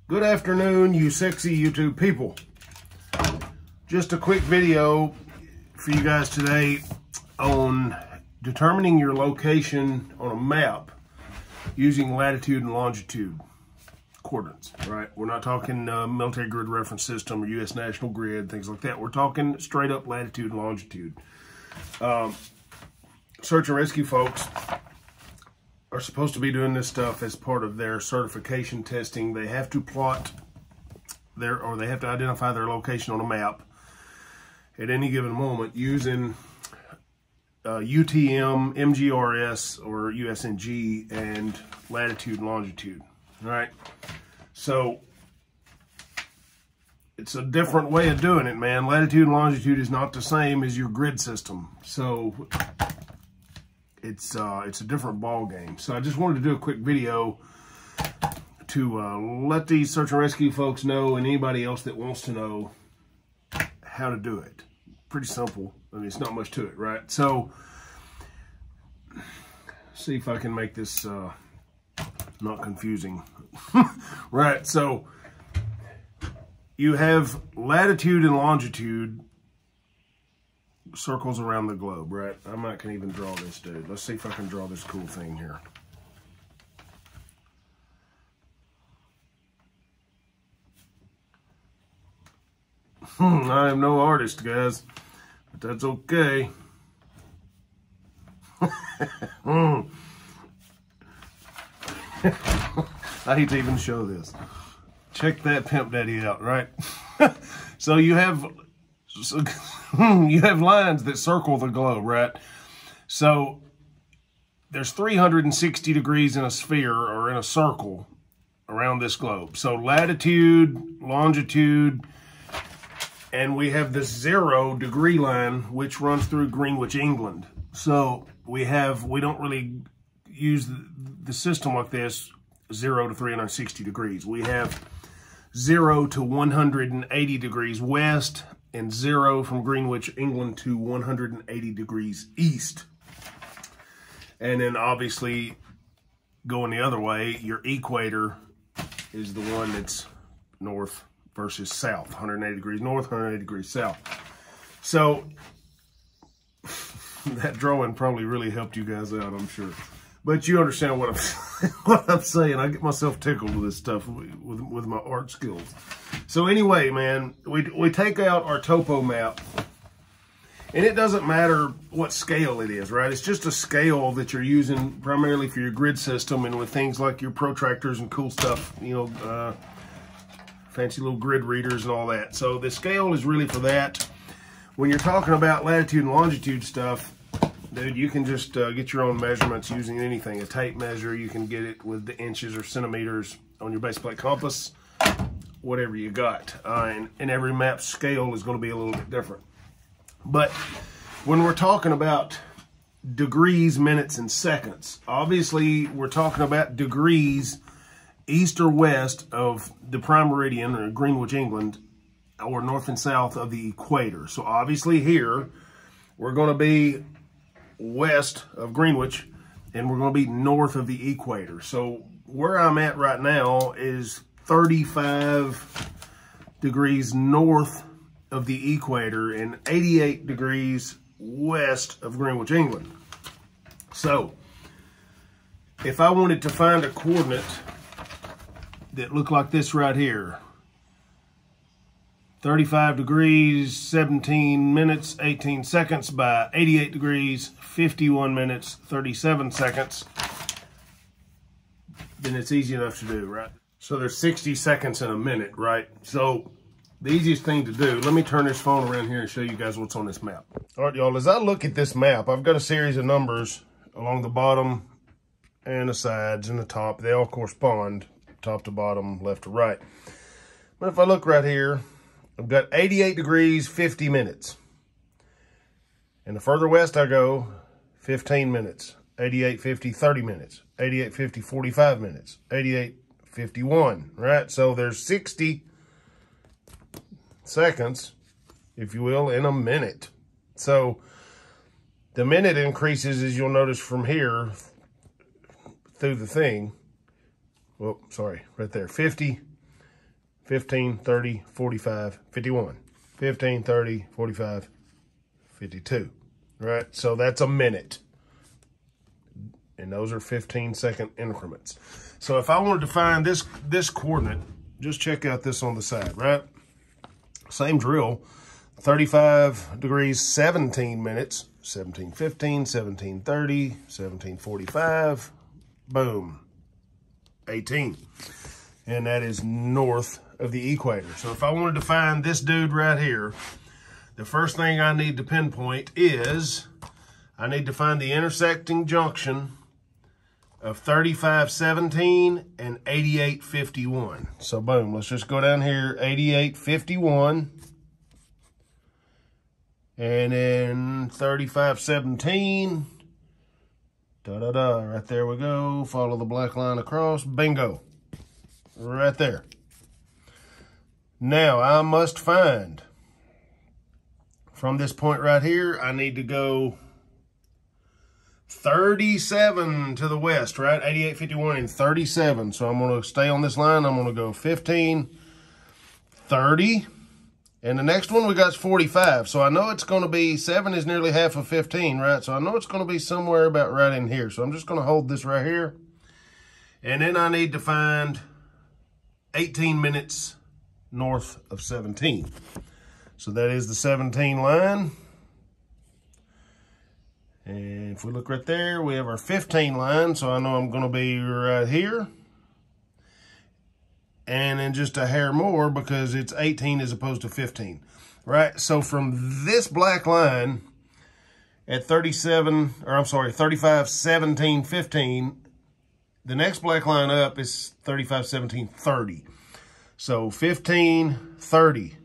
Good afternoon, you sexy YouTube people. Just a quick video for you guys today on determining your location on a map using latitude and longitude coordinates, right? We're not talking military grid reference system or U.S. National Grid, things like that. We're talking straight up latitude and longitude. Search and rescue folks are supposed to be doing this stuff as part of their certification testing. They have to plot they have to identify their location on a map at any given moment using UTM, MGRS, or USNG, and latitude and longitude. All right, so it's a different way of doing it, man. Latitude and longitude is not the same as your grid system, so it's a different ball game. So I just wanted to do a quick video to let these search and rescue folks know, and anybody else that wants to know, how to do it. Pretty simple. I mean, it's not much to it, right? So, see if I can make this not confusing. Right, so you have latitude and longitude circles around the globe, right? I might can even draw this, dude. Let's see if I can draw this cool thing here. I am no artist, guys, but that's okay. I hate to even show this. Check that pimp daddy out, right? So you have lines that circle the globe, right? So there's 360 degrees in a sphere or in a circle around this globe. So latitude, longitude, and we have this 0 degree line which runs through Greenwich, England. So we don't really use the system like this, 0 to 360 degrees. We have 0 to 180 degrees west, and 0 from Greenwich, England to 180 degrees east. And then obviously going the other way, your equator is the one that's north versus south, 180 degrees north, 180 degrees south. So that drawing probably really helped you guys out, I'm sure. But you understand what I'm saying. I get myself tickled with this stuff with my art skills. So anyway, man, we take out our topo map, and it doesn't matter what scale it is, right? It's just a scale that you're using primarily for your grid system, and with things like your protractors and cool stuff, you know, fancy little grid readers and all that. So the scale is really for that. When you're talking about latitude and longitude stuff, dude, you can just get your own measurements using anything. A tape measure, you can get it with the inches or centimeters on your base plate compass, whatever you got. And every map scale is going to be a little bit different. But when we're talking about degrees, minutes, and seconds, obviously we're talking about degrees east or west of the prime meridian, or Greenwich, England, or north and south of the equator. So obviously here, we're going to be west of Greenwich, and we're going to be north of the equator. So where I'm at right now is 35 degrees north of the equator and 88 degrees west of Greenwich, England. So if I wanted to find a coordinate that looked like this right here, 35 degrees, 17 minutes, 18 seconds by 88 degrees, 51 minutes, 37 seconds, then it's easy enough to do, right? So there's 60 seconds in a minute, right? So the easiest thing to do, let me turn this phone around here and show you guys what's on this map. All right, y'all, as I look at this map, I've got a series of numbers along the bottom and the sides and the top. They all correspond, top to bottom, left to right. But if I look right here, I've got 88 degrees, 50 minutes. And the further west I go, 15 minutes. 88, 50, 30 minutes. 88, 50, 45 minutes. 88, 51, right? So there's 60 seconds, if you will, in a minute. So the minute increases, as you'll notice from here, through the thing. Well, sorry, right there, 50, 15, 30, 45, 51. 15, 30, 45, 52. Right? So that's a minute. And those are 15-second increments. So if I wanted to find this coordinate, just check out this on the side, right? Same drill. 35 degrees, 17 minutes. 17:15, 17:30, 17:45. Boom. 18. And that is north of the equator. So if I wanted to find this dude right here, the first thing I need to pinpoint is I need to find the intersecting junction of 35:17 and 88:51. So boom, let's just go down here, 88:51. And then 35:17. Da-da-da, right there we go. Follow the black line across, bingo. Right there. Now I must find, from this point right here, I need to go 37 to the west, right? 88:51 and 37. So I'm going to stay on this line. I'm going to go 15, 30. And the next one we got is 45. So I know it's going to be, 7 is nearly half of 15, right? So I know it's going to be somewhere about right in here. So I'm just going to hold this right here. And then I need to find 18 minutes north of 17. So that is the 17 line. And if we look right there, we have our 15 line. So I know I'm going to be right here. And then just a hair more because it's 18 as opposed to 15, right? So from this black line at 35, 17, 15, the next black line up is 35, 17, 30. So 15, 30.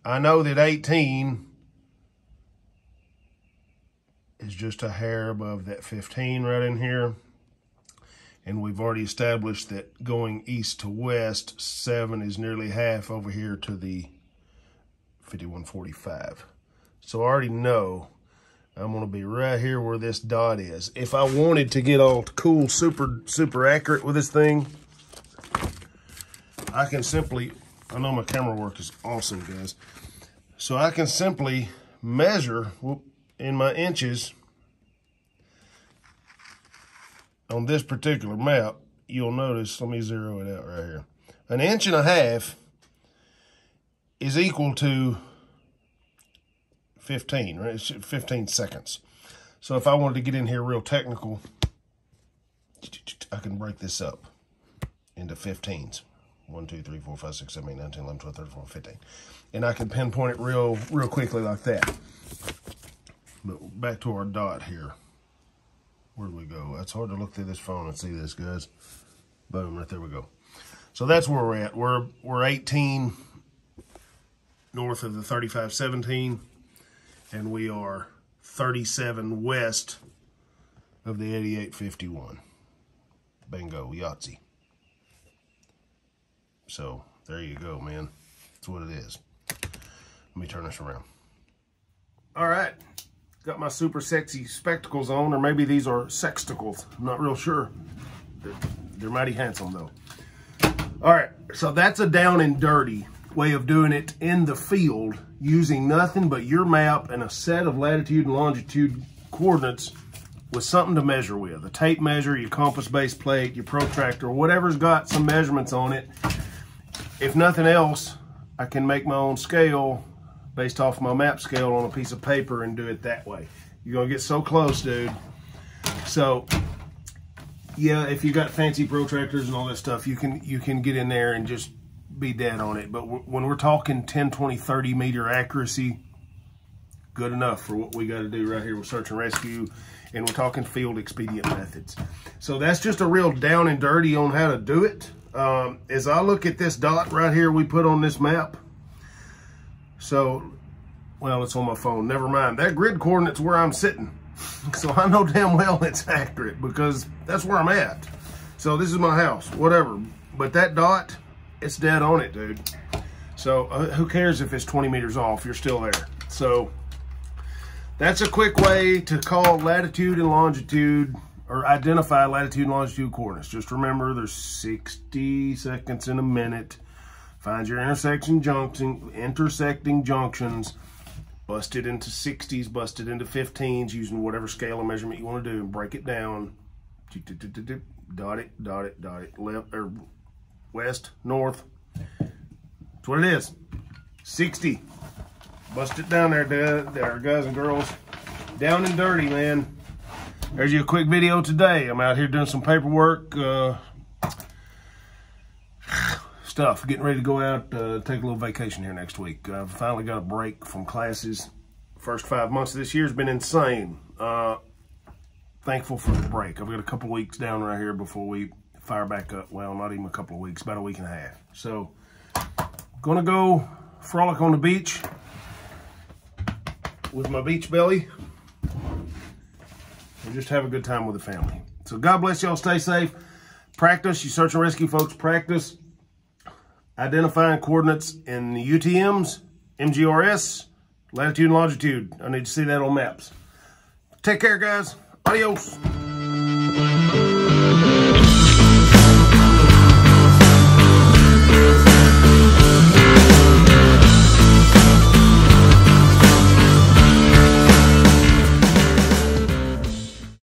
I know that 18 is just a hair above that 15 right in here. And we've already established that going east to west, 7 is nearly half over here to the 51:45. So I already know I'm going to be right here where this dot is. If I wanted to get all cool, super accurate with this thing, I can simply, I know my camera work is awesome, guys. So I can simply measure in my inches. On this particular map, you'll notice, let me zero it out right here. 1.5 inches is equal to 15, right? It's 15 seconds. So if I wanted to get in here real technical, I can break this up into 15s. 1, 2, 3, 4, 5, 6, 7, 8, 9, 10, 11, 12, 13, 14, 15. And I can pinpoint it real quickly like that. But back to our dot here. Where do we go? It's hard to look through this phone and see this, guys. Boom, right there we go. So that's where we're at. We're 18 north of the 35:17, and we are 37 west of the 88:51. Bingo, Yahtzee. So there you go, man. That's what it is. Let me turn this around. All right. Got my super sexy spectacles on, or maybe these are sextacles. I'm not real sure. They're mighty handsome, though. All right, so that's a down and dirty way of doing it in the field using nothing but your map and a set of latitude and longitude coordinates with something to measure with. A tape measure, your compass base plate, your protractor, whatever's got some measurements on it. If nothing else, I can make my own scale based off my map scale on a piece of paper and do it that way. You're gonna get so close, dude. So, yeah, if you got fancy protractors and all that stuff, you can get in there and just be dead on it. But when we're talking 10, 20, 30 meter accuracy, good enough for what we got to do right here with search and rescue. And we're talking field expedient methods. So that's just a real down and dirty on how to do it. As I look at this dot right here we put on this map, so, well, it's on my phone. Never mind. That grid coordinate's where I'm sitting. So I know damn well it's accurate because that's where I'm at. So this is my house, whatever. But that dot, it's dead on it, dude. So who cares if it's 20 meters off? You're still there. So that's a quick way to call latitude and longitude, or identify latitude and longitude coordinates. Just remember there's 60 seconds in a minute, Find your intersecting junctions, bust it into 60s, bust it into 15s, using whatever scale of measurement you want to do, and break it down. Dot it, dot it, dot it, left or west, north. That's what it is. 60. Bust it down there, guys and girls. Down and dirty, man. There's you a quick video today. I'm out here doing some paperwork stuff, getting ready to go out, take a little vacation here next week. I've finally got a break from classes. First 5 months of this year has been insane. Thankful for the break. I've got a couple weeks down right here before we fire back up. Well, not even a couple of weeks, about a week and a half. So, gonna go frolic on the beach with my beach belly and just have a good time with the family. So God bless y'all. Stay safe. Practice. You search and rescue folks. Practice identifying coordinates in the UTMs, MGRS, latitude and longitude. I need to see that on maps. Take care, guys. Adios.